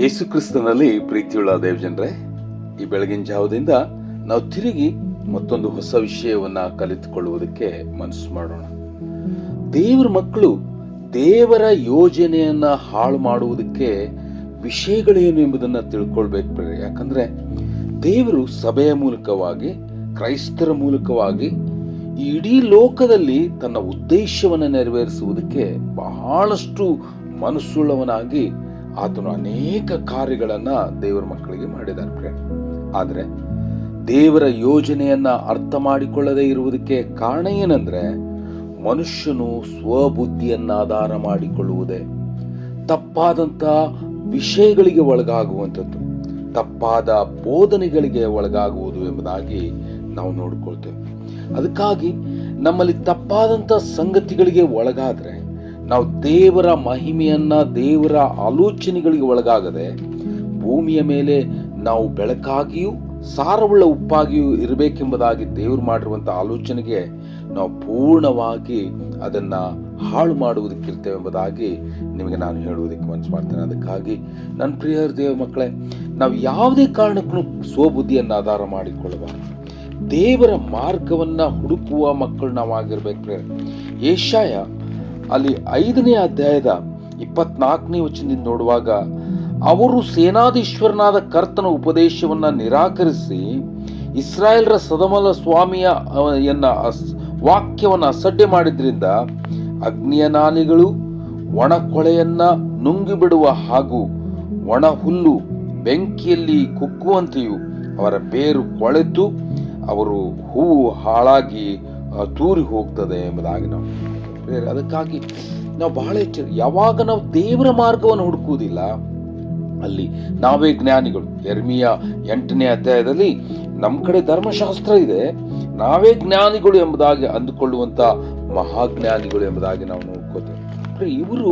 ಯೇಸು ಕ್ರಿಸ್ತನಲ್ಲಿ ಪ್ರೀತಿಯುಳ್ಳ ದೇವಜನರೇ, ಈ ಬೆಳಗಿನ ಜಾವದಿಂದ ನಾವು ತಿರುಗಿ ಮತ್ತೊಂದು ಹೊಸ ವಿಷಯವನ್ನ ಕಲಿತುಕೊಳ್ಳುವುದಕ್ಕೆ ಮನಸ್ಸು ಮಾಡೋಣ. ದೇವರ ಮಕ್ಕಳು ದೇವರ ಯೋಜನೆಯನ್ನ ಹಾಳು ಮಾಡುವುದಕ್ಕೆ ವಿಷಯಗಳೇನು ಎಂಬುದನ್ನು ತಿಳ್ಕೊಳ್ಬೇಕು. ಯಾಕಂದ್ರೆ ದೇವರು ಸಭೆಯ ಮೂಲಕವಾಗಿ, ಕ್ರೈಸ್ತರ ಮೂಲಕವಾಗಿ ಈ ಇಡೀ ಲೋಕದಲ್ಲಿ ತನ್ನ ಉದ್ದೇಶವನ್ನು ನೆರವೇರಿಸುವುದಕ್ಕೆ ಬಹಳಷ್ಟು ಮನಸ್ಸುಳ್ಳವನಾಗಿ ಆತನು ಅನೇಕ ಕಾರ್ಯಗಳನ್ನ ದೇವರ ಮಕ್ಕಳಿಗೆ ಮಾಡಿದ್ದಾರೆ. ಆದರೆ ದೇವರ ಯೋಜನೆಯನ್ನ ಅರ್ಥ ಮಾಡಿಕೊಳ್ಳದೆ ಇರುವುದಕ್ಕೆ ಕಾರಣ ಏನಂದ್ರೆ, ಮನುಷ್ಯನು ಸ್ವಬುದ್ಧಿಯನ್ನ ಆಧಾರ ಮಾಡಿಕೊಳ್ಳುವುದೇ, ತಪ್ಪಾದಂತ ವಿಷಯಗಳಿಗೆ ಒಳಗಾಗುವಂಥದ್ದು, ತಪ್ಪಾದ ಬೋಧನೆಗಳಿಗೆ ಒಳಗಾಗುವುದು ಎಂಬುದಾಗಿ ನಾವು ನೋಡಿಕೊಳ್ತೇವೆ. ಅದಕ್ಕಾಗಿ ನಮ್ಮಲ್ಲಿ ತಪ್ಪಾದಂತ ಸಂಗತಿಗಳಿಗೆ ಒಳಗಾದ್ರೆ ನಾವು ದೇವರ ಮಹಿಮೆಯನ್ನ, ದೇವರ ಆಲೋಚನೆಗಳಿಗೆ ಒಳಗಾಗದೆ ಭೂಮಿಯ ಮೇಲೆ ನಾವು ಬೆಳಕಾಗಿಯೂ ಸಾರವುಳ್ಳ ಉಪ್ಪಾಗಿಯೂ ಇರಬೇಕೆಂಬುದಾಗಿ ದೇವರು ಮಾಡಿರುವಂತಹ ಆಲೋಚನೆಗೆ ನಾವು ಪೂರ್ಣವಾಗಿ ಅದನ್ನ ಹಾಳು ಮಾಡುವುದಕ್ಕಿರ್ತೇವೆ ಎಂಬುದಾಗಿ ನಿಮಗೆ ನಾನು ಹೇಳುವುದಕ್ಕೆ ಮನಸ್ಸು ಮಾಡ್ತೇನೆ. ಅದಕ್ಕಾಗಿ ನನ್ನ ಪ್ರಿಯ ದೇವ ಮಕ್ಕಳೇ, ನಾವು ಯಾವುದೇ ಕಾರಣಕ್ಕೂ ಸ್ವಬುದ್ಧಿಯನ್ನು ಆಧಾರ ಮಾಡಿಕೊಳ್ಳಬಾರದು. ದೇವರ ಮಾರ್ಗವನ್ನ ಹುಡುಕುವ ಮಕ್ಕಳು ನಾವಾಗಿರ್ಬೇಕು. ಯೆಶಾಯ ಅಲ್ಲಿ 5ನೇ ಅಧ್ಯಾಯದ 24ನೇ ವಚನದಿಂದ ನೋಡುವಾಗ, ಅವರು ಸೇನಾಧೀಶ್ವರನಾದ ಕರ್ತನ ಉಪದೇಶವನ್ನ ನಿರಾಕರಿಸಿ ಇಸ್ರಾಯೇಲರ ಸದಮಲ ಸ್ವಾಮಿಯ ವಾಕ್ಯವನ್ನು ಅಸಡ್ಡೆ ಮಾಡಿದ್ರಿಂದ ಅಗ್ನಿಯ ನಾಲಿಗಳು ಒಣ ಕೊಳೆಯನ್ನ ನುಂಗಿಬಿಡುವ ಹಾಗೂ ಒಣ ಹುಲ್ಲು ಬೆಂಕಿಯಲ್ಲಿ ಕುಗ್ಗುವಂತೆಯೂ ಅವರ ಬೇರು ಕೊಳೆತು ಅವರು ಹೂವು ಹಾಳಾಗಿ ತೂರಿ ಹೋಗ್ತದೆ ಎಂಬುದಾಗಿ ನಾವು. ಅದಕ್ಕಾಗಿ ನಾವು ಬಹಳ ಯಾವಾಗ ನಾವು ದೇವರ ಮಾರ್ಗವನ್ನು ಹುಡುಕುವುದಿಲ್ಲ, ಅಲ್ಲಿ ನಾವೇ ಜ್ಞಾನಿಗಳು. ಯೆರೆಮೀಯ 8ನೇ ಅಧ್ಯಾಯದಲ್ಲಿ ನಮ್ಮ ಕಡೆ ಧರ್ಮಶಾಸ್ತ್ರ ಇದೆ, ನಾವೇ ಜ್ಞಾನಿಗಳು ಎಂಬುದಾಗಿ ಅಂದುಕೊಳ್ಳುವಂತ ಮಹಾಜ್ಞಾನಿಗಳು ಎಂಬುದಾಗಿ ನಾವು ನೋಡ್ಕೋತೇವೆ. ಇವರು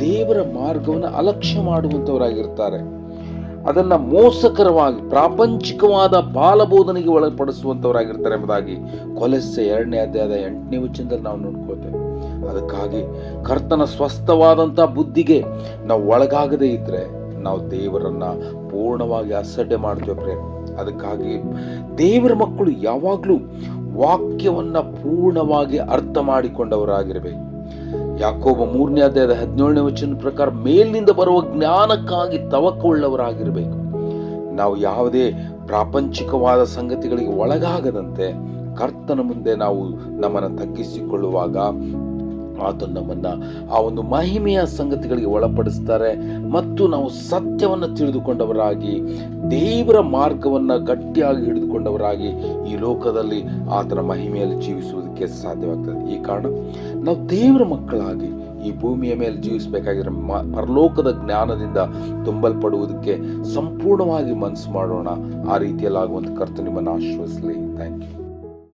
ದೇವರ ಮಾರ್ಗವನ್ನು ಅಲಕ್ಷ್ಯ ಮಾಡುವಂತವರಾಗಿರ್ತಾರೆ. ಅದನ್ನ ಮೋಸಕರವಾಗಿ ಪ್ರಾಪಂಚಿಕವಾದ ಬಾಲಬೋಧನೆಗೆ ಒಳಪಡಿಸುವಂತವರಾಗಿರ್ತಾರೆ ಎಂಬುದಾಗಿ ಕೊಲೊಸ್ಸೆ 2ನೇ ಅಧ್ಯಾಯದ 8ನೇ ವಚನದಲ್ಲಿ ನಾವು ನೋಡ್ಕೋತೇವೆ. ಅದಕ್ಕಾಗಿ ಕರ್ತನ ಸ್ವಸ್ಥವಾದಂತ ಬುದ್ಧಿಗೆ ನಾವು ಒಳಗಾಗದೇ ಇದ್ರೆ ನಾವು ದೇವರನ್ನ ಪೂರ್ಣವಾಗಿ ಅಸಡ್ಡೆ ಮಾಡ್ತೇವೆ. ಅದಕ್ಕಾಗಿ ದೇವರ ಮಕ್ಕಳು ಯಾವಾಗ್ಲೂ ವಾಕ್ಯವನ್ನ ಪೂರ್ಣವಾಗಿ ಅರ್ಥ ಮಾಡಿಕೊಂಡವರಾಗಿರಬೇಕು. ಯಾಕೋಬ 3ನೇ ಅಧ್ಯಾಯದ 17ನೇ ವಚನದ ಪ್ರಕಾರ ಮೇಲಿನಿಂದ ಬರುವ ಜ್ಞಾನಕ್ಕಾಗಿ ತವಕವುಳ್ಳವರಾಗಿರಬೇಕು. ನಾವು ಯಾವುದೇ ಪ್ರಾಪಂಚಿಕವಾದ ಸಂಗತಿಗಳಿಗೆ ಒಳಗಾಗದಂತೆ ಕರ್ತನ ಮುಂದೆ ನಾವು ನಮ್ಮನ್ನು ತಗ್ಗಿಸಿಕೊಳ್ಳುವಾಗ ಆತನು ನಮ್ಮನ್ನ ಆ ಒಂದು ಮಹಿಮೆಯ ಸಂಗತಿಗಳಿಗೆ ಒಳಪಡಿಸ್ತಾರೆ. ಮತ್ತು ನಾವು ಸತ್ಯವನ್ನು ತಿಳಿದುಕೊಂಡವರಾಗಿ ದೇವರ ಮಾರ್ಗವನ್ನ ಗಟ್ಟಿಯಾಗಿ ಹಿಡಿದುಕೊಂಡವರಾಗಿ ಈ ಲೋಕದಲ್ಲಿ ಆತನ ಮಹಿಮೆಯಲ್ಲಿ ಜೀವಿಸುವುದಕ್ಕೆ ಸಾಧ್ಯವಾಗ್ತದೆ. ಈ ಕಾರಣ ನಾವು ದೇವರ ಮಕ್ಕಳಾಗಿ ಈ ಭೂಮಿಯ ಮೇಲೆ ಜೀವಿಸಬೇಕಾಗಿರೋ ಪರಲೋಕದ ಜ್ಞಾನದಿಂದ ತುಂಬಲ್ಪಡುವುದಕ್ಕೆ ಸಂಪೂರ್ಣವಾಗಿ ಮನಸ್ಸು ಮಾಡೋಣ. ಆ ರೀತಿಯಲ್ಲಾಗುವಂತ ಕರ್ತನು ನಿಮ್ಮನ್ನು ಆಶೀರ್ವದಿಸಲಿ. Thank you.